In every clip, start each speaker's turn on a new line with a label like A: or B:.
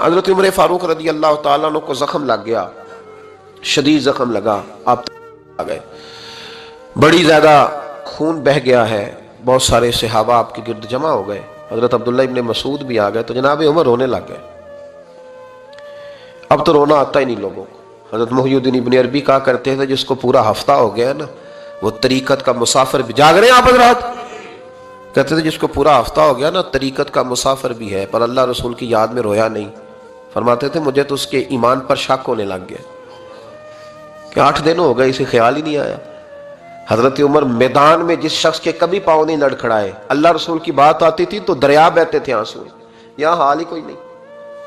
A: حضرت عمر فاروق رضی اللہ تعالیٰ عنہ کو زخم لگ گیا، شدید زخم لگا، آپ آ گئے، بڑی زیادہ خون بہ گیا ہے، بہت سارے صحابہ آپ کے گرد جمع ہو گئے، حضرت عبداللہ ابن مسعود بھی آ گئے، تو جناب عمر رونے لگ گئے۔ اب تو رونا آتا ہی نہیں لوگوں کو۔ حضرت محی الدین ابن عربی کہا کرتے تھے جس کو پورا ہفتہ ہو گیا نا، وہ طریقت کا مسافر بھی، جاگ رہے ہیں آپ حضرات؟ کہتے تھے جس کو پورا ہفتہ ہو گیا نا طریقت کا مسافر بھی ہے، پر اللہ رسول کی یاد میں رویا نہیں۔ فرماتے تھے مجھے تو اس کے ایمان پر شک ہونے لگ گیا کہ 8 دن ہو گئے اسے خیال ہی نہیں آیا۔ حضرت عمر میدان میں جس شخص کے کبھی پاؤں نہیں لڑکھڑائے، اللہ رسول کی بات آتی تھی تو دریا بہتے تھے آنسو، یہاں حال ہی کوئی نہیں،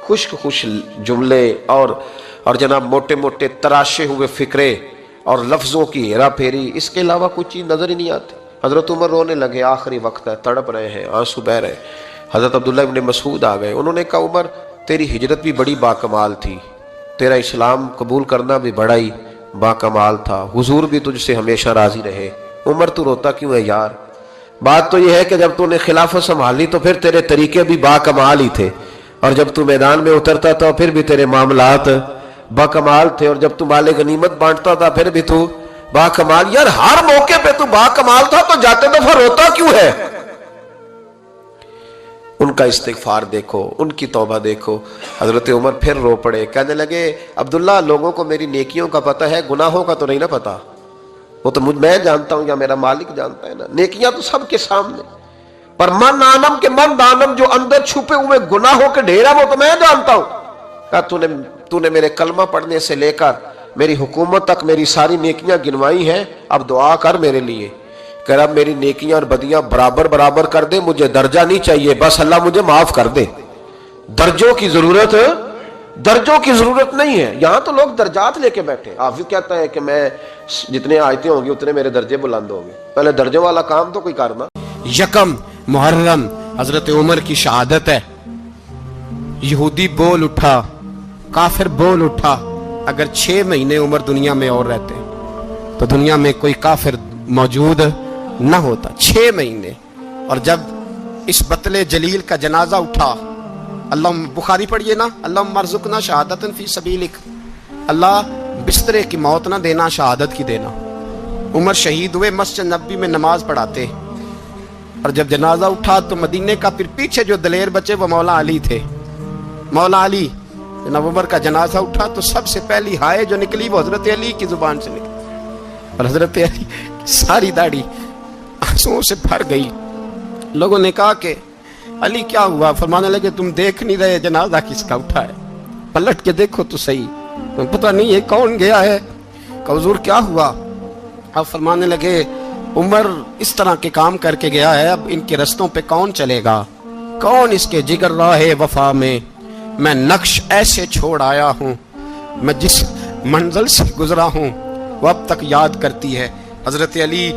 A: خشک خوش جملے اور جناب موٹے موٹے تراشے ہوئے فکرے اور لفظوں کی ہیرا پھیری، اس کے علاوہ کوئی چیز نظر ہی نہیں آتی۔ حضرت عمر رونے لگے، آخری وقت ہے، تڑپ رہے ہیں، آنسو بہ رہے۔ حضرت عبداللہ ابن مسعود آ گئے، انہوں نے کہا عمر تیری ہجرت بھی بڑی باکمال تھی، تیرا اسلام قبول کرنا بھی بڑا ہی باکمال تھا، حضور بھی تجھ سے ہمیشہ راضی رہے، عمر تو روتا کیوں ہے یار؟ بات تو یہ ہے کہ جب تو نے خلافت سنبھالی تو پھر تیرے طریقے بھی باکمال ہی تھے، اور جب تو میدان میں اترتا تھا پھر بھی تیرے معاملات باکمال تھے، اور جب تو مال غنیمت بانٹتا تھا پھر بھی تو باکمال، یار ہر موقع پہ تو باکمال تھا تو جاتے دفعہ روتا کیوں ہے؟ ان کا استغفار دیکھو، ان کی توبہ دیکھو۔ حضرت عمر پھر رو پڑے، کہنے لگے عبداللہ لوگوں کو میری نیکیوں کا پتہ ہے، گناہوں کا تو نہیں نا پتہ، وہ تو میں جانتا ہوں یا میرا مالک جانتا ہے نا، نیکیاں تو سب کے سامنے، پر من آنم کے من دانم جو اندر چھپے ہوئے گناہوں کے ڈھیر ہے وہ تو میں جانتا ہوں۔ کہا تو نے میرے کلمہ پڑھنے سے لے کر میری حکومت تک میری ساری نیکیاں گنوائی ہیں، اب دعا کر میرے لیے کہ رب میری نیکیاں اور بدیاں برابر برابر کر دے، مجھے درجہ نہیں چاہیے، بس اللہ مجھے معاف کر دے۔ درجوں کی ضرورت نہیں ہے، یہاں تو لوگ درجات لے کے بیٹھے۔ حافظ کہتا ہے کہ میں جتنے آیتیں ہوں گی اتنے میرے درجے بلند ہوں گے، پہلے درجوں والا کام تو کوئی کرنا۔ یکم محرم حضرت عمر کی شہادت ہے، یہودی بول اٹھا، کافر بول اٹھا، اگر 6 مہینے عمر دنیا میں اور رہتے تو دنیا میں کوئی کافر موجود نہ ہوتا۔ 6 مہینے، اور جب اس بطل جلیل کا جنازہ اٹھا، اللہ بخاری پڑھیے نا، اللہم ارزقنا شہادتن فی سبیلک، اللہ بسترے کی موت نہ دینا، شہادت کی دینا۔ عمر شہید ہوئے، مسجد نبوی میں نماز پڑھاتے، اور جب جنازہ اٹھا تو مدینے کا پھر پیچھے جو دلیر بچے وہ مولا علی تھے۔ مولا علی، جناب عمر کا جنازہ اٹھا تو سب سے پہلی ہائے جو نکلی وہ حضرت علی کی زبان سے نکلی، اور حضرت علی ساری داڑھی آنسوؤں سے بھر گئی۔ لوگوں نے کہا کہ علی کیا ہوا؟ فرمانے لگے تم دیکھ نہیں رہے جنازہ کس کا اٹھا ہے، پلٹ کے دیکھو تو صحیح، تمہیں پتہ نہیں یہ کون گیا ہے؟ کہ حضور کیا ہوا؟ اب فرمانے لگے عمر اس طرح کے کام کر کے گیا ہے، اب ان کے رستوں پہ کون چلے گا؟ کون اس کے جگر راہ وفا میں میں نقش ایسے چھوڑ آیا ہوں، میں جس منزل سے گزرا ہوں وہ اب تک یاد کرتی ہے۔ حضرت علی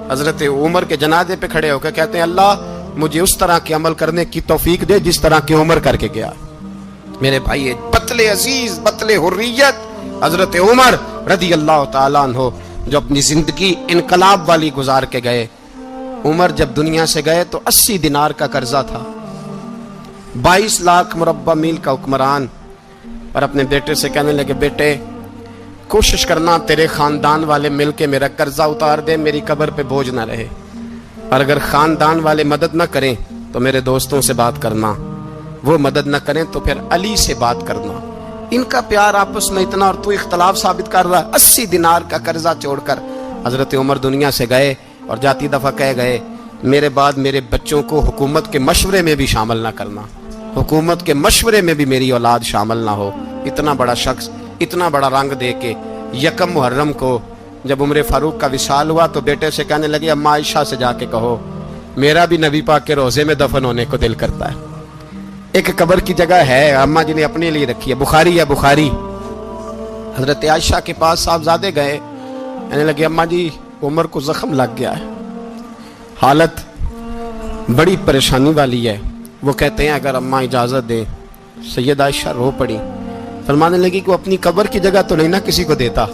A: حضرت عمر کے جنازے پہ کھڑے ہو کے کہتے ہیں اللہ مجھے اس طرح کے عمل کرنے کی توفیق دے جس طرح کی عمر کر کے گیا۔ میرے بھائی بطل عزیز، بطل حریت حضرت عمر رضی اللہ تعالیٰ عنہ جو اپنی زندگی انقلاب والی گزار کے گئے۔ عمر جب دنیا سے گئے تو 80 دینار کا قرضہ تھا، 22 لاکھ مربع میل کا حکمران، اور اپنے بیٹے سے کہنے لگے بیٹے کوشش کرنا تیرے خاندان والے مل کے میرا قرضہ اتار دے، میری قبر پہ بوجھ نہ رہے، اور اگر خاندان والے مدد نہ کریں تو میرے دوستوں سے بات کرنا، وہ مدد نہ کریں تو پھر علی سے بات کرنا۔ ان کا پیار آپس میں اتنا، اور تو اختلاف ثابت کر رہا۔ 80 دینار کا قرضہ چھوڑ کر حضرت عمر دنیا سے گئے، اور جاتی دفعہ کہہ گئے میرے بعد میرے بچوں کو حکومت کے مشورے میں بھی شامل نہ کرنا، حکومت کے مشورے میں بھی میری اولاد شامل نہ ہو۔ اتنا بڑا شخص اتنا بڑا رنگ دے کے یکم محرم کو جب عمر فاروق کا وصال ہوا تو بیٹے سے کہنے لگے اماں عائشہ سے جا کے کہو میرا بھی نبی پاک کے روزے میں دفن ہونے کو دل کرتا ہے۔ ایک قبر کی جگہ ہے اماں جی نے اپنے لیے رکھی ہے، بخاری ہے بخاری۔ حضرت عائشہ کے پاس صاحبزادے گئے، کہنے لگے اماں جی عمر کو زخم لگ گیا ہے، حالت بڑی پریشانی والی ہے۔ وہ کہتے ہیں اگر اماں اجازت دیں۔ سید عائشہ رو پڑی، فرمانے لگی کہ وہ اپنی قبر کی جگہ تو نہیں نہ کسی کو دیتا،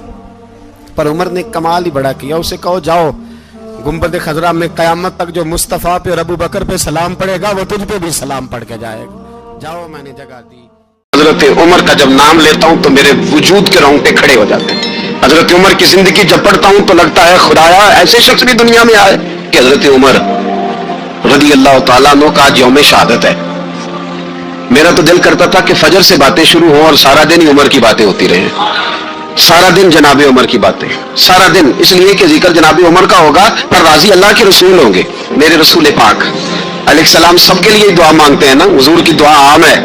A: پر عمر نے کمال ہی بڑا کیا، اسے کہو جاؤ گنبد خضرا میں قیامت تک جو مصطفیٰ پہ اور ابو بکر پہ سلام پڑے گا وہ تجھ پہ بھی سلام پڑھ کے جائے گا، جاؤ میں نے جگہ دی۔
B: हजरत उमर का जब नाम लेता हूं तो मेरे वजूद के रोंगटे खड़े हो जाते हैं। हजरत उमर की जिंदगी जब पढ़ता हूं तो लगता है खुदाया ऐसे शख्स भी दुनिया में आए कि हजरत उमर रज़ी अल्लाह तआला अन्हु का आज यौम शहादत है। मेरा तो दिल करता था कि फजर से बातें शुरू हो और सारा दिन ही उमर की बातें होती रहे, सारा दिन जनाबे उमर की बातें, सारा दिन, इसलिए कि जिक्र जनाबे उमर का होगा पर राजी अल्लाह के रसूल होंगे। मेरे रसूल पाक अलैहिस्सलाम सबके लिए दुआ मांगते हैं ना, हुजूर की दुआ आम है,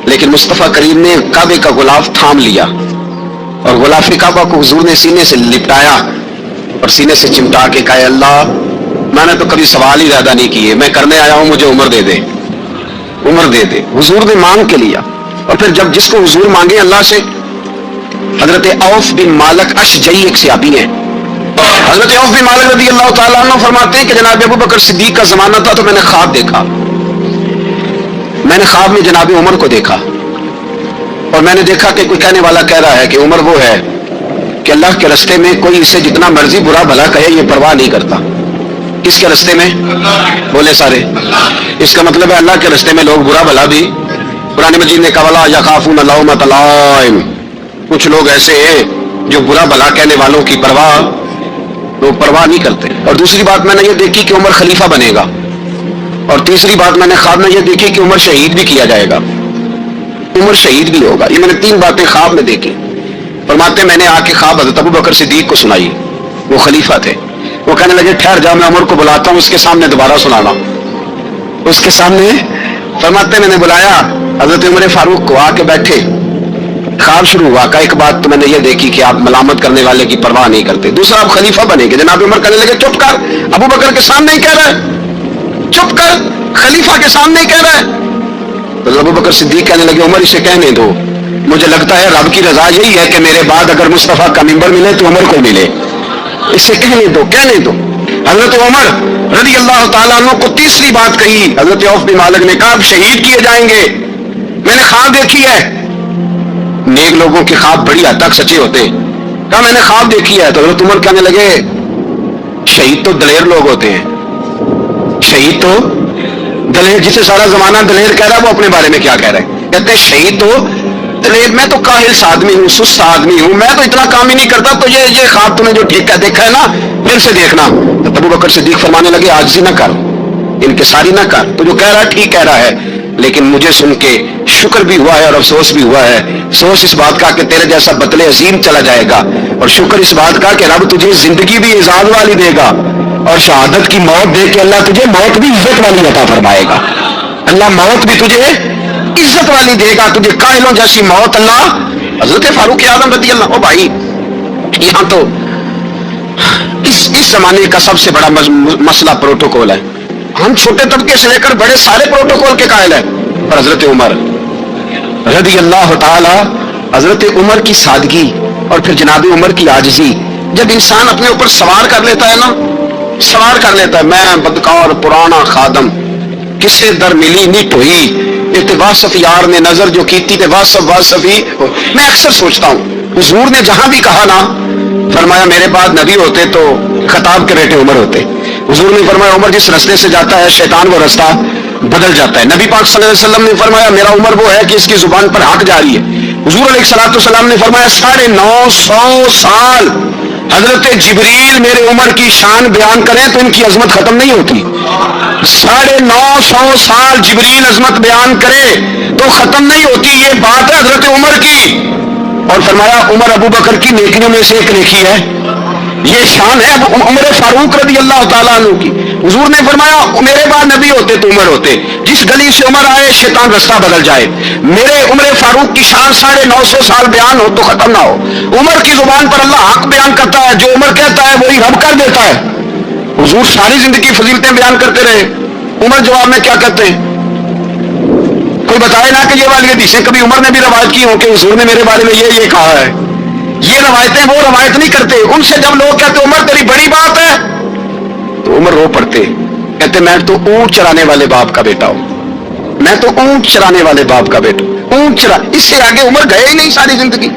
B: लेकिन मुस्तफ़ा करीम ने काबे का गुलाफ थाम लिया और गुलाफ काबा को हुजूर ने सीने से लिपटाया और सीने से चिमटा के कहा, अल्लाह मैंने तो कभी सवाल ही ज्यादा नहीं किए, मैं करने आया हूं, मुझे उम्र दे दे, उम्र दे दे। हुजूर ने मांग के लिया और फिर जब जिसको हुजूर मांगे अल्लाह से, हजरत औफ बिन मालिक अशजई एक सहाबी है, हजरत औफ बिन मालिक रज़ी अल्लाह तआला अन्हु फरमाते हैं कि जनाब अबू बकर सिद्दीक का जमाना था तो मैंने ख्वाब देखा, मैंने ख्वाब में जनाब उमर को देखा और मैंने देखा कि कोई कहने वाला कह रहा है कि उमर वो है कि अल्लाह के रास्ते में कोई इसे जितना मर्जी बुरा भला कहे ये परवाह नहीं करता। किसके रास्ते में? बोले सारे। इसका मतलब है अल्लाह के रास्ते में लोग बुरा भला भी, कुरान मजीद ने कहा यखाफून लौमत लाइम, कुछ लोग ऐसे हैं जो बुरा भला कहने वालों की परवाह नहीं करते। और दूसरी बात मैंने ये देखी कि उमर खलीफा बनेगा और तीसरी बात मैंने ख्वाब में ये देखी कि उमर शहीद भी किया जाएगा, उमर शहीद भी होगा। ये मैंने तीन बातें ख्वाब में देखी। फरमाते मैंने आके ख्वाब हज़रत अबू बकर सिद्दीक को सुनाई, वो खलीफा थे, वो कहने लगे ठहर जाओ मैं उमर को बुलाता हूं, उसके सामने दोबारा सुनाना, उसके सामने। फरमाते मैंने बुलाया हजरत उमर फारूक को, आके बैठे, ख्वाब शुरू हुआ का एक बात तो मैंने ये देखी कि आप मलामत करने वाले की परवाह नहीं करते, दूसरा आप खलीफा बनेंगे। जनाब उमर कहने लगे चुप कर, अबू बकर के सामने ही कह रहा है, चुप कर, खलीफा के सामने ही कह रहा है। तो अबू बकर सिद्दीक कहने लगे उमर इसे कहने दो, मुझे लगता है रब की रजा यही है कि मेरे बाद अगर मुस्तफा का मिंबर मिले तो उमर को मिले, इसे कहने दो, कहने दो। हजरत उमर रज़ी अल्लाह तआला अन्हु को तीसरी बात कही। हजरत औफ बिन मालिक ने कहा शहीद किए जाएंगे, मैंने ख्वाब देखी है। नेक लोगों के ख्वाब बड़ी हद तक सच्चे होते हैं। कहा मैंने ख्वाब देखी है। तो हजरत उमर कहने लगे शहीद तो दलेर लोग होते हैं, शहीद तो दलेर, जिसे सारा जमाना दलेर कह रहा है वो अपने बारे में क्या कह रहा है, कहते हैं शहीद तो दलेर, मैं तो काहिल आदमी हूँ, सुस्त आदमी हूँ, मैं तो इतना काम ही नहीं करता, तो ये ख्वाब तूने जो ठीक देखा है ना फिर से देखना। तो अबू बकर सिद्दीक फरमाने लगे आजिज़ी ना कर, इनकिसारी ना कर, तो जो कह रहा है ठीक कह रहा है, लेकिन मुझे सुन के शुक्र भी हुआ है और अफसोस भी हुआ है। अफसोस इस बात का कि तेरे जैसा बतले अजीम चला जाएगा, और शुक्र इस बात का कि रब तुझे जिंदगी भी इजाज वाली देगा और शहादत की मौत दे के अल्लाह तुझे मौत भी इज्जत वाली अता फरमाएगा। अल्लाह मौत भी तुझे इज्जत वाली देगा, तुझे काहिलों जैसी मौत अल्लाह। हजरत फारूक आज़म रज़ी अल्लाह, ओ भाई यहाँ तो इस जमाने का सबसे बड़ा मसला प्रोटोकॉल है। हम छोटे तबके से लेकर बड़े सारे प्रोटोकॉल के कायल हैं, पर हजरत उमर रज़ी अल्लाह तआला, हजरत उमर की सादगी और फिर जनाब उमर की आजिज़ी, जब इंसान अपने ऊपर सवार कर लेता है ना, सवार कर लेता है, मैं बदकार पुराना खादम किसे दर मिली निट हुई, इते वासफ यार ने नजर जो की थी वासफ वासफी। मैं अक्सर सोचता हूँ हुजूर ने जहां भी कहा ना, फरमाया मेरे बाद नबी होते तो खताब के बेटे उमर होते। हुजूर ने फरमाया उमर जिस रास्ते से जाता है शैतान वो रास्ता बदल जाता है। नबी पाक सल्लल्लाहु अलैहि वसल्लम ने फरमाया मेरा उमर वो है कि इसकी जुबान पर हक जारी है। हुजूर अलैहिस्सलाम ने फरमाया 950 साल हजरत जिब्रील मेरे उमर की शान बयान करें तो इनकी अजमत खत्म नहीं होती। 950 साल जिब्रील अजमत बयान करे तो खत्म नहीं होती। ये बात है हजरत उमर की। और फरमाया उमर अबू बकर की नेकियों में से एक नेकी है, ये शान है उमर फारूक रज़ी अल्लाह तआला अन्हु की। हुजूर ने फरमाया मेरे बाद नबी होते तो उमर होते, जिस गली से उमर आए शैतान रास्ता बदल जाए। मेरे उमर फारूक की शान 950 साल बयान हो तो खत्म ना हो। उमर की जुबान पर अल्लाह हक बयान करता है, जो उमर कहता है वही रब कर देता है। हुजूर सारी जिंदगी फजीलतें बयान करते रहे, उमर जवाब में क्या कहते हैं? कोई बताए ना कि ये वाली हदीसें कभी उमर ने भी रवायत की हो कि हुजूर ने मेरे बारे में ये कहा है। ये रवायतें वो रवायत नहीं करते। उनसे जब लोग कहते उमर तेरी बड़ी बात है तो उमर रो पड़ते, कहते मैं तो ऊंट चराने वाले बाप का बेटा हूं, मैं तो ऊंट चराने वाले बाप का बेटा। ऊंट चरा, इससे आगे उमर गए ही नहीं सारी जिंदगी,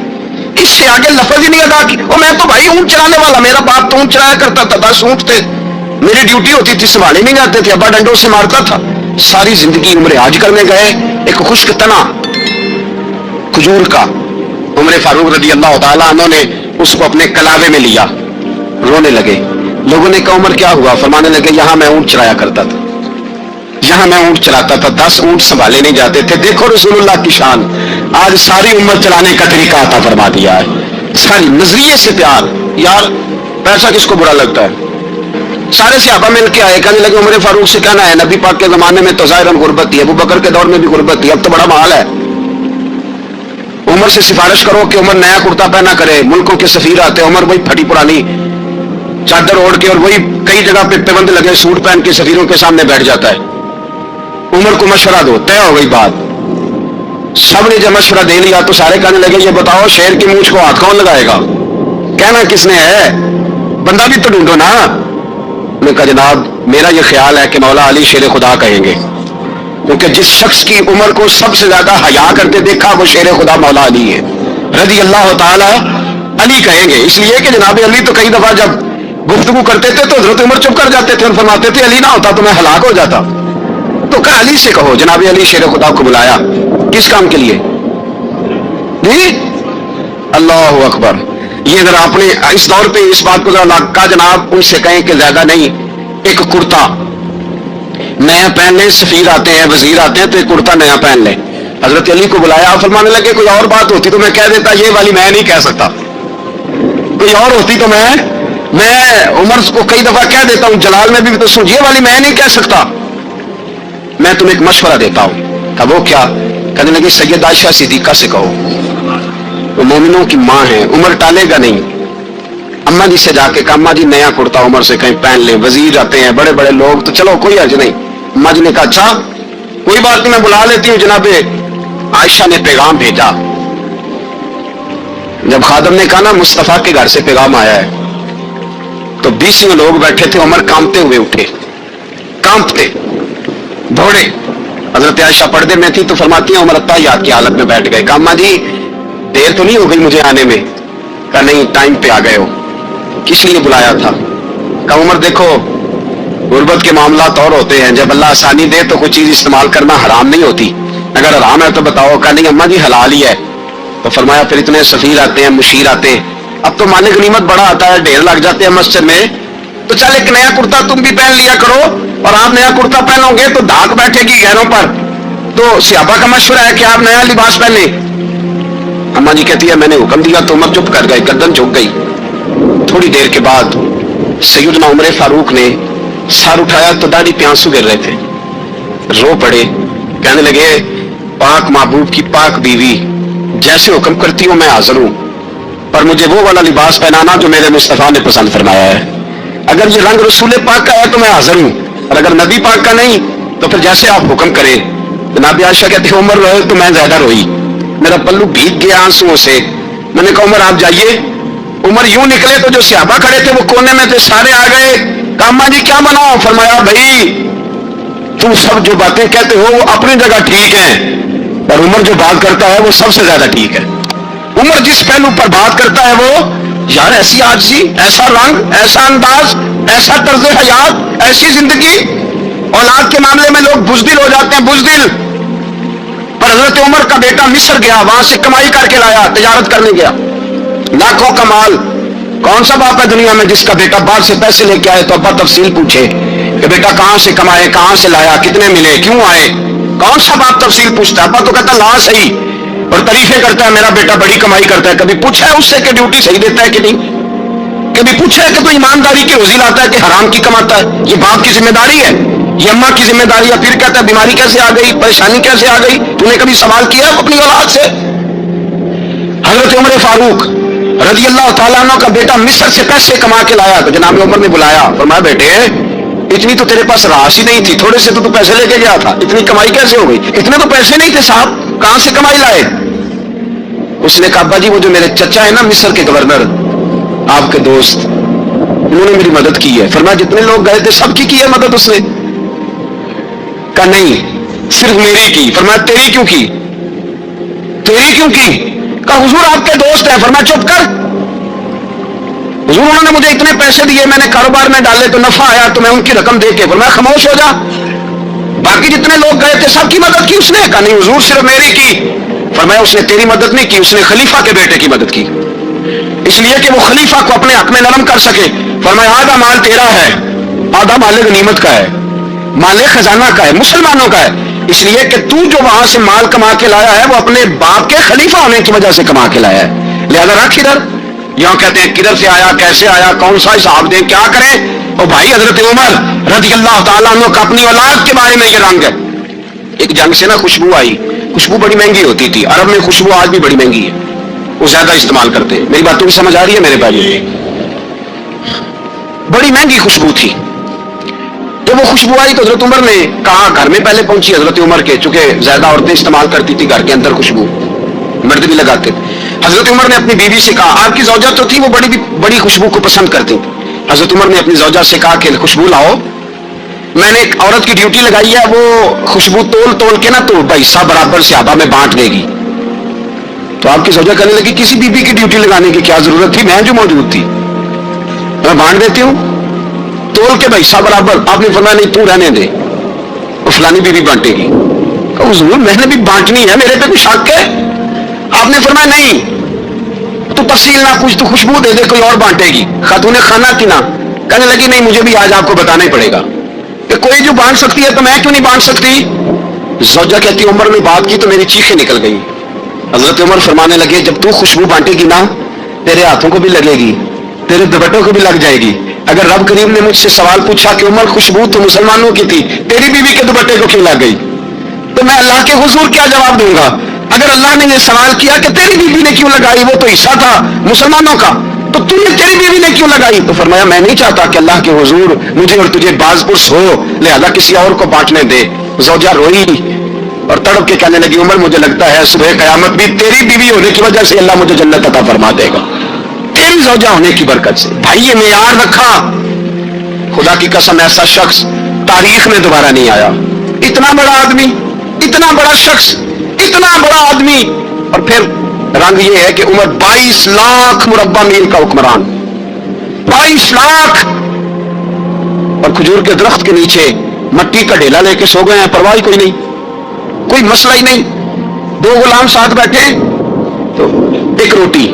B: इससे आगे लफ्ज ही नहीं अदा की। और मैं तो भाई ऊंट चराने वाला, मेरा बाप तो ऊंट चराया करता था, 10 ऊंट थे, मेरी ड्यूटी होती थी, संभाले नहीं जाते थे, अब्बा डंडों से मारता था। सारी जिंदगी उम्र हाज करने गए, एक खुश्क तना खजूर का। उमर फारूक रजी अल्लाह ताला अन्हु ने उसको अपने कलावे में लिया, रोने लगे। लोगों ने कहा उमर क्या हुआ? फरमाने लगे यहां मैं ऊंट चराया करता था, यहां मैं ऊंट चलाता था, 10 ऊंट संभाले नहीं जाते थे। देखो रसूलुल्लाह की शान, आज सारी उम्मत चलाने का तरीका अता फरमा दिया है, सारी नजरिए से प्यार। यार पैसा किसको बुरा लगता है? सारे सहाबा मिल के आए, कहने लगे उमर फारूक से कहना है नबी पाक के जमाने में तो ज़ाहिरन गुर्बत थी, अबू बकर के दौर में भी गुर्बत थी, अब तो बड़ा माल है। उमर से सिफारिश करो कि उमर नया कुर्ता पहना करे। मुल्कों के सफीर आते, उमर वही फटी पुरानी चादर ओढ़ के और वही कई जगह पे पेबंद लगे सूट पहन के सफीरों के सामने बैठ जाता है। उमर को मशवरा दो, तय हो गई बात। सबने जब मशवरा दे लिया तो सारे कहने लगे ये बताओ शेर की मूंछ को हाथ कौन लगाएगा? कहना किसने है, बंदा भी तो ढूंढो ना। उन्होंने कहा जनाब मेरा ये ख्याल है कि मौला अली शेर खुदा कहेंगे, क्योंकि जिस शख्स की उम्र को सबसे ज्यादा हया करते देखा वो शेर खुदा मौला अली है रजी अल्लाह ताला अली कहेंगे। इसलिए कि जनाब अली तो कई दफा जब गुफ्तगू करते थे तो हजरत उमर चुप कर जाते थे और फरमाते थे अली ना होता तो मैं हलाक हो जाता। तो कहा अली से कहो। जनाब अली शेर खुदा को बुलाया, किस काम के लिए? जी अल्लाह अकबर। ये जरा अपने इस दौर पे इस बात को जरा कहा जनाब उनसे कहें कि ज्यादा नहीं, एक कुर्ता नया पहन ले, सफीर आते हैं वजीर आते हैं तो एक कुर्ता नया पहन ले। हजरत अली को बुलाया, फरमाने लगे कोई और बात होती तो मैं कह देता, ये वाली मैं नहीं कह सकता। कोई और होती तो मैं उमर को कई दफा कह देता हूं, जलाल में भी तो सुन, ये वाली मैं नहीं कह सकता। मैं तुम्हें एक मशवरा देता हूं। कहा वो क्या? कहने लगे सैयद आयशा सिद्दीका से कहो, वो मोमिनों की मां है, उमर टालेगा नहीं। अम्मा जी से जाके कहा अम्मा जी नया कुर्ता उमर से कहीं पहन ले, वजीर आते हैं बड़े बड़े लोग तो चलो कोई हर्ज नहीं। अम्मा जी ने कहा अच्छा कोई बात नहीं मैं बुला लेती हूँ। जनाबे आयशा ने पैगाम भेजा। जब खादम ने कहा ना मुस्तफा के घर से पैगाम आया है, तो 20 लोग बैठे थे। उमर कांपते हुए उठे, कांपते दौड़े। हजरत आयशा पर्दे में थी तो फरमाती है उमर अत्ताहियात की हालत में बैठ गए। कहा अम्मा जी देर तो नहीं हो गई मुझे आने में? कहा नहीं टाइम पे आ गए हो। किस लिए बुलाया था? कहा उमर देखो गुर्बत के मामलात और होते हैं, जब अल्लाह आसानी दे तो कोई चीज इस्तेमाल करना हराम नहीं होती, अगर हराम है तो बताओ। कहा नहीं अम्मा जी हलाल ही है। तो फरमाया फिर इतने सफीर आते हैं मुशीर आते हैं, अब तो मालिक गनीमत बड़ा आता है, ढेर लग जाते हैं मस्जिद में, तो चल एक नया कुर्ता तुम भी पहन लिया करो, और आप नया कुर्ता पहनोगे तो धाक बैठेगी गहरों पर। तो सियाबा का मशवरा है कि आप नया लिबास पहने। अम्मा जी कहती है मैंने हुक्म दिया तो उमर चुप कर गए, गर्दन झुक गई। थोड़ी देर के बाद सैयदना उमर फारूक ने सर उठाया तो दाढ़ी पे आंसू गिर रहे थे, रो पड़े। कहने लगे पाक महबूब की पाक बीवी जैसे हुक्म करती हूं मैं हाजिर हूं, पर मुझे वो वाला लिबास पहनाना जो मेरे मुस्तफा ने पसंद फरमाया है। अगर ये रंग रसूल पाक का है तो मैं हाजिर हूं, और अगर नबी पाक का नहीं तो फिर जैसे आप हुक्म करें। जनाब आयशा कहती है उमर रोए तो मैं ज्यादा रोई, मेरा पल्लू भीग गया आंसुओं से। मैंने कहा उमर आप जाइए। उमर यूं निकले तो जो सहाबा खड़े थे वो कोने में थे, सारे आ गए। कहा अम्मा जी क्या बनाओ? फरमाया भाई तुम सब जो बातें कहते हो वो अपनी जगह ठीक है, पर उमर जो बात करता है वो सबसे ज्यादा ठीक है। उमर जिस पहलू पर बात करता है वो यार ऐसी आजी, ऐसा रंग, ऐसा अंदाज, ऐसा तर्ज हयात, ऐसी जिंदगी। औलाद के मामले में लोग बुजदिल हो जाते हैं, बुजदिल। पर हजरत उमर का बेटा मिस्र गया, वहां से कमाई करके लाया, तिजारत करने गया, लाखों का माल। कौन सा बाप है दुनिया में जिसका बेटा बाहर से पैसे लेके आए तो अब्बा तफसील पूछे कि बेटा कहां से कमाए, कहां से लाया, कितने मिले, क्यों आए? कौन सा बाप तफसील पूछता है? अब्बा तो कहता ला सही और तारीफें करता है, मेरा बेटा बड़ी कमाई करता है। कभी पूछा है उससे कि ड्यूटी सही देता है कि नहीं? कभी पूछा है कि तो ईमानदारी की रोजी लाता है कि हराम की कमाता है? ये बाप की जिम्मेदारी है, ये अम्मा की जिम्मेदारी है। फिर कहता है बीमारी कैसे आ गई, परेशानी कैसे आ गई? तूने कभी सवाल किया अपनी औलाद से? हजरत उमर फारूक रजी अल्लाह ताला अन्हु का बेटा मिस्र से पैसे कमा के लाया तो जनाब उमर ने बुलाया, फरमाया बेटे इतनी तो तेरे पास राश ही नहीं थी, थोड़े से तो तू पैसे लेके गया था, इतनी कमाई कैसे हो गई? इतने तो पैसे नहीं थे साहब, कहां से कमाई लाए? उसने कहा अब्बा जी वो जो मेरे चचा है ना मिस्र के गवर्नर, आपके दोस्त, उन्होंने मेरी मदद की है। फरमाया जितने लोग गए थे सबकी की है मदद उसने? कहा नहीं सिर्फ मेरी की। फरमाया तेरी क्यों की? तेरी क्यों की? कहा हुजूर आपके दोस्त है। फरमाया चुप कर, हुजूर उन्होंने मुझे इतने पैसे दिए, मैंने कारोबार में डाले तो नफा आया तो मैं उनकी रकम दे के। फरमाया खामोश हो जा, बाकी जितने लोग गए थे सबकी मदद की उसने? कहा नहीं हुजूर सिर्फ मेरी की। फरमाया उसने तेरी मदद नहीं की, उसने खलीफा के बेटे की मदद की, इसलिए कि वो खलीफा को अपने हक में नरम कर सके। फरमाया आधा माल तेरा है, आधा माल गनीमत का है, माल खजाना का है, मुसलमानों का है, इसलिए कि तू जो वहां से माल कमा के लाया है वो अपने बाप के खलीफा होने की वजह से कमा के लाया है, लिहाजा रख इधर। यहां कहते हैं किधर से आया, कैसे आया, कौन सा हिसाब दें, क्या करें। और भाई हजरत उमर रज़ी अल्लाह ताला अन्हु का अपनी औलाद के बारे में ये रंग है। एक जंग से ना खुशबू आई, खुशबू बड़ी महंगी होती थी, अरब में खुशबू आज भी बड़ी महंगी है, वो ज्यादा इस्तेमाल करते हैं। मेरी बातों की समझ आ रही है मेरे भाई? बड़ी महंगी खुशबू थी। जब वो खुशबू आई तो हजरत उमर ने कहा, घर में पहले पहुंची हजरत उमर के, चूंकि ज्यादा औरतें इस्तेमाल करती थी घर के अंदर खुशबू, मर्द भी लगाते थे। हजरत उमर ने अपनी बीवी से कहा, आपकी जौजा तो थी वो बड़ी खुशबू को पसंद करती। हजरत उमर ने अपनी जौजा से कहा कि खुशबू लाओ, मैंने एक औरत की ड्यूटी लगाई है, वो खुशबू तोल तोल के ना तो हिस्सा बराबर सहाबा में बांट देगी। तो आपकी जौजा कहने लगी, किसी बीबी की ड्यूटी लगाने की क्या जरूरत थी, मैं जो मौजूद थी, मैं बांट देती हूँ तोल के हिस्सा बराबर। आपने फरमाया नहीं तू रहने दे, वो फलानी बीबी बांटेगी। हुजूर मैंने भी बांटनी है, मेरे पे कुछ हक है। आपने फरमाया नहीं, तू तफसील ना पूछ, तू खुशबू दे दे, कोई और बांटेगी। खातून खाना थी ना, कहने लगी नहीं मुझे भी आज आपको बताना ही पड़ेगा कि कोई जो बांट सकती है तो मैं क्यों नहीं बांट सकती। ज़ौजा कहती उमर ने बात की तो मेरी चीखें निकल गई। हजरत उमर फरमाने लगे, जब तू खुशबू बांटेगी ना तेरे हाथों को भी लगेगी, तेरे दुपट्टों को भी लग जाएगी। अगर रब करीम ने मुझसे सवाल पूछा कि उमर खुशबू तो मुसलमानों की थी, तेरी बीवी के दुपट्टे को क्यों लग गई, तो मैं अल्लाह के हुजूर क्या जवाब दूंगा। अगर अल्लाह ने यह सवाल किया कि तेरी बीवी ने क्यों लगाई, वो तो हिस्सा था मुसलमानों का, तो तूने तेरी बीवी ने क्यों लगाई। तो फरमाया मैं नहीं चाहता कि अल्लाह के हुजूर मुझे और तुझे बाज़पुरस हो, लिहाजा किसी और को बांटने दे। ज़ौजा रोई और तड़प के कहने लगी, उमर मुझे लगता है सुबह कयामत भी तेरी बीवी होने की वजह से अल्लाह मुझे जन्नत अता फरमा देगा, तेरी ज़ौजा होने की बरकत से। भाई ये मेयार रखा, खुदा की कसम ऐसा शख्स तारीख में दोबारा नहीं आया। इतना बड़ा आदमी, इतना बड़ा शख्स, इतना बड़ा आदमी, और फिर रंग ये है कि उमर 22 लाख मुरब्बा मील का हुक्मरान, 22 लाख, और खजूर के दरख्त के नीचे मट्टी का ढेला लेके सो गए हैं, परवाह कोई नहीं, कोई मसला ही नहीं। 2 गुलाम साथ बैठे तो एक रोटी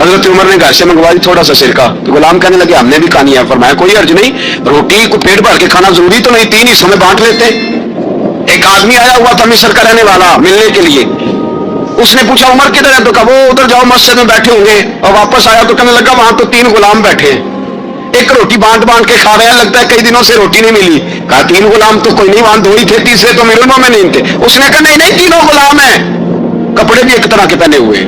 B: हजरत उमर ने घर से मंगवाई, थोड़ा सा सिरका, तो गुलाम कहने लगे हमने भी खानी है। फरमाया कोई अर्ज नहीं, रोटी को पेट भर के खाना जरूरी तो नहीं, 3 हिस्सों में बांट लेते। एक आदमी आया हुआ था मिस्र का रहने वाला मिलने के लिए, उसने पूछा उमर किधर है, तो कहा वो उधर जाओ मस्जिद में बैठे होंगे। और वापस आया तो कहने लगा वहां तो 3 गुलाम बैठे हैं, एक रोटी बांट बांट के खा रहे हैं, लगता है कई दिनों से रोटी नहीं मिली। कहा 3 गुलाम तो कोई नहीं, वहां 2 ही थे, तीसरे तो मिलनों में नहीं थे। उसने कहा नहीं नहीं 3 गुलाम है, कपड़े भी एक तरह के पहने हुए,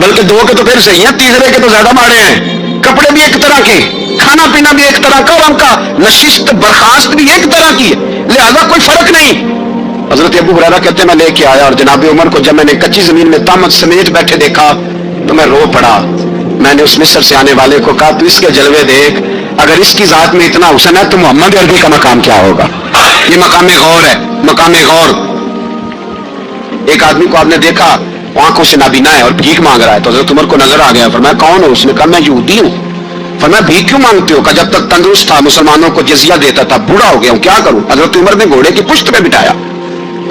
B: बल्कि 2 के तो फिर सही है, तीसरे के तो ज्यादा माड़े हैं। कपड़े भी एक तरह के, खाना पीना भी एक तरह का, और उनका नशिस्त बर्खास्त भी एक तरह की है, लिहाजा कोई फर्क नहीं। हजरत अबू हुरैरा कहते हैं मैं लेके आया और जनाब उमर को जब मैंने कच्ची जमीन में तामत समेत बैठे देखा तो मैं रो पड़ा। मैंने उस मिस्र से आने वाले को कहा तू इसके जलवे देख, अगर इसकी जात में इतना हुस्न है तो मोहम्मद अरबी का मकाम क्या होगा। ये मकाम गौर है, मकाम गौर। एक आदमी को आपने देखा आंखों से नाबीना है और भीख मांग रहा है, तो हजरत उमर को नजर आ गया। फरमाया कौन हो? उसने कहा मैं यहूदी हूं। फरमाया भीख क्यों मांगते हो? कहा जब तक तंदुरुस्त था मुसलमानों को जजिया देता था, बूढ़ा हो गया हूं क्या करूं। हजरत उमर ने घोड़े की पुश्त पे बिठाया,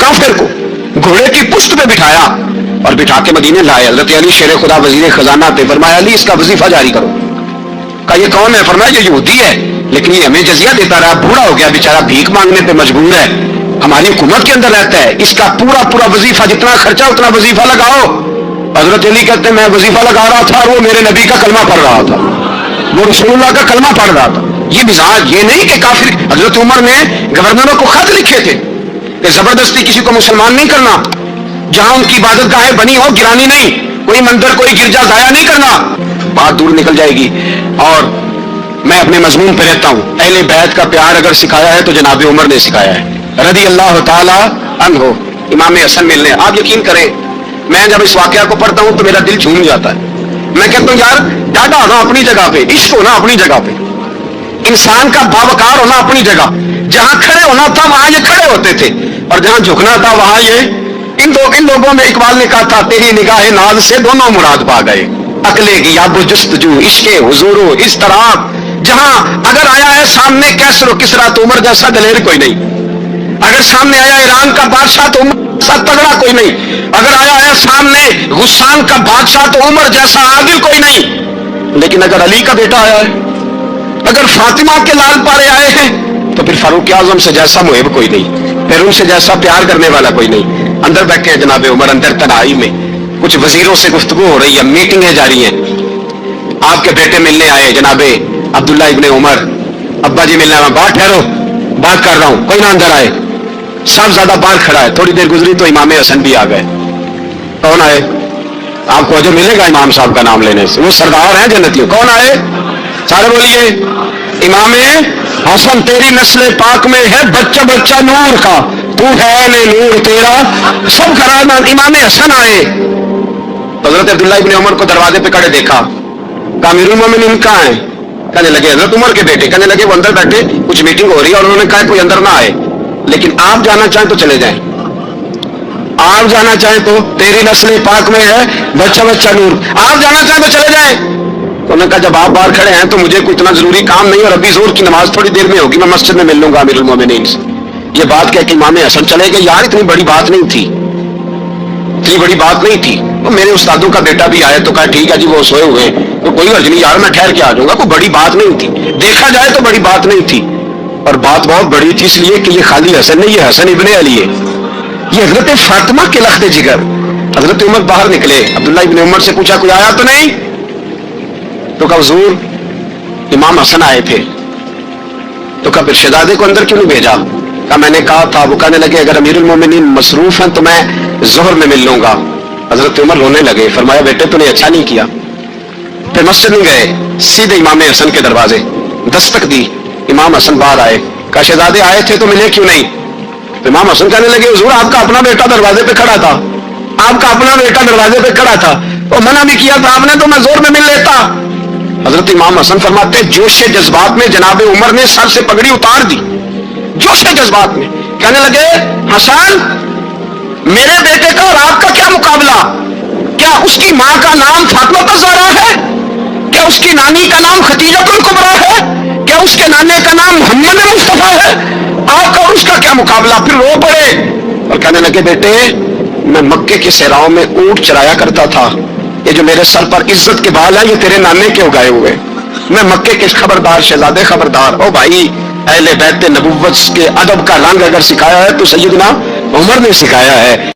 B: काफिर को घोड़े की पुश्त पे बिठाया और बिठा के मदीने लाए। हजरत अली शेर खुदा वजीर खजाना थे। फरमाया अली इसका वजीफा जारी करो। कहा ये कौन है? फरमाया ये यहूदी है, लेकिन ये हमें जजिया देता रहा, बूढ़ा हो गया बेचारा, भीख मांगने पे मजबूर है, हमारी हुकूमत के अंदर रहता है, इसका पूरा पूरा वजीफा जितना खर्चा उतना वजीफा लगाओ। हजरत अली कहते हैं मैं वजीफा लगा रहा था और वो मेरे नबी का कलमा पढ़ रहा था, वो रसूलुल्लाह का कलमा पढ़ रहा था। ये मिजाज ये नहीं कि काफिर। हजरत उमर ने गवर्नरों को खत लिखे थे कि जबरदस्ती किसी को मुसलमान नहीं करना, जहां उनकी इबादत गाहें बनी हो गिरानी नहीं, कोई मंदिर कोई गिरजा जाया नहीं करना, बात दूर निकल जाएगी। और मैं अपने मजमून पे रहता हूं, अहले बैत का प्यार अगर सिखाया है तो जनाब उमर ने सिखाया है रज़ी अल्लाह ताला अन्हु। इमाम हसन मिलने, आप यकीन करें मैं जब इस वाकया को पढ़ता हूं तो मेरा दिल झूम जाता है। मैं कहता हूं यार डाटा होना अपनी जगह पे, इश्क होना अपनी जगह पे, इंसान का बावकार होना अपनी जगह, जहां खड़े होना था वहां ये खड़े होते थे और जहां झुकना था वहां ये। इन लोगों में इकबाल ने कहा था तेरी निगाह नाज से दोनों मुराद पा गए, अकले की याबो जुस्तजू इश्के हुजूरो इस तरह। जहां अगर आया है सामने कैसरो किसरा तो उमर जैसा दलेर कोई नहीं, अगर सामने आया ईरान का बादशाह तो ऐसा तगड़ा कोई नहीं। अगर आया है सामने गुस्सान का बादशाह तो उमर जैसा आदिल कोई नहीं। लेकिन अगर अली का बेटा आया है, अगर फातिमा के लाल पारे आए हैं, तो फिर फारूक आजम से जैसा मुहिब कोई नहीं, फिर उनसे जैसा प्यार करने वाला कोई नहीं। अंदर बैठे हैं जनाबे उमर, अंदर तनाई में कुछ वजीरों से गुफ्तगू हो रही है, मीटिंगें जारी हैं। आपके बेटे मिलने आए जनाबे अब्दुल्ला इब्ने उमर, अब्बा जी मिलने आए, बात ठहरो, बात कर रहा हूं, कोई ना अंदर आए। सब ज्यादा बाहर खड़ा है। थोड़ी देर गुजरी तो इमाम हसन भी आ गए। कौन आए? आपको अजर मिलेगा इमाम साहब का नाम लेने से, वो सरदार हैं जन्नतियों। कौन आए? सारे बोलिए। इमाम हसन, तेरी नस्ल पाक में है बच्चा बच्चा नूर का, तू है ने नूर तेरा सब खराब। इमाम हसन आए, हजरत अब्दुल्ला इब्ने उमर को दरवाजे पे खड़े देखा, अमीरुल मोमिनीन कहाँ है? कहने लगे हजरत उमर के बेटे। कहने लगे वो अंदर बैठे, कुछ मीटिंग हो रही है और उन्होंने कहा कोई अंदर ना आए, लेकिन आप जाना चाहें तो चले जाएं, आप जाना चाहें तो, तेरी नस्ल पाक में है बच्चा बच्चा नूर, आप जाना चाहें तो चले जाएं। तो उन्होंने कहा जब आप बाहर खड़े हैं तो मुझे कोई इतना जरूरी काम नहीं, और अभी जोर की नमाज थोड़ी देर में होगी, मैं मस्जिद में मिल लूंगा अमीरुल मोमिनीन से। ये बात कह के इमाम हसन चले गए। यार इतनी बड़ी बात नहीं थी, इतनी बड़ी बात नहीं थी। तो मेरे उस्तादों का बेटा भी आया तो कहा ठीक है जी वो सोए हुए हैं, तो कोई हर्ज नहीं यार, मैं ठहर के आ जाऊंगा, कोई बड़ी बात नहीं थी। देखा जाए तो बड़ी बात नहीं थी, और बात बहुत बड़ी थी इसलिए कि ये खाली हसन नहीं, ये हसन इब्ने अली है, ये हजरत फातिमा के लख्त जिगर। हजरत उमर बाहर निकले, अब्दुल्ला इब्ने उमर से पूछा कोई आया तो नहीं? तो कहा हुजूर इमाम हसन आए थे। तो कहा फिर शहजादे को अंदर क्यों नहीं भेजा? कहा मैंने कहा था। वो कहने लगे अगर अमीरुल मोमिनीन मसरूफ हैं तो मैं जोहर में मिल लूंगा। हजरत उमर रोने लगे, फरमाया बेटे तूने अच्छा नहीं किया। फिर मस्जिद में गए, सीधे इमाम हसन के दरवाजे दस्तक दी, इमाम हसन बाहर आए। कहा शहजादे आए थे तो मिले क्यों नहीं? तो इमाम हसन कहने लगे हुजूर आपका अपना बेटा दरवाजे पे खड़ा था, आपका अपना बेटा दरवाजे पे खड़ा था, और मना भी किया था आपने, तो मैं जोर में मिल लेता। हजरत इमाम हसन फरमाते जोश जज्बात में जनाबे उमर ने सर से पगड़ी उतार दी, जोश जज्बात में। कहने लगे हसन मेरे बेटे का और आपका क्या मुकाबला? क्या उसकी मां का नाम फातिमा ज़हरा है? क्या उसकी नानी का नाम खदीजतुल कुबरा है? क्या उसके नाने का नाम मोहम्मद मुस्तफा है? आपका और उसका क्या मुकाबला? फिर रो पड़े और कहने लगे बेटे मैं मक्के के सहराओं में ऊंट चराया करता था, ये जो मेरे सर पर इज्जत के बाल है ये तेरे नाने के उगाए हुए, मैं मक्के के खबरदार शहजादे खबरदार। ओ भाई अहले बैत नबुव्वत के अदब का रंग अगर सिखाया है तो सैयदना उमर ने सिखाया है।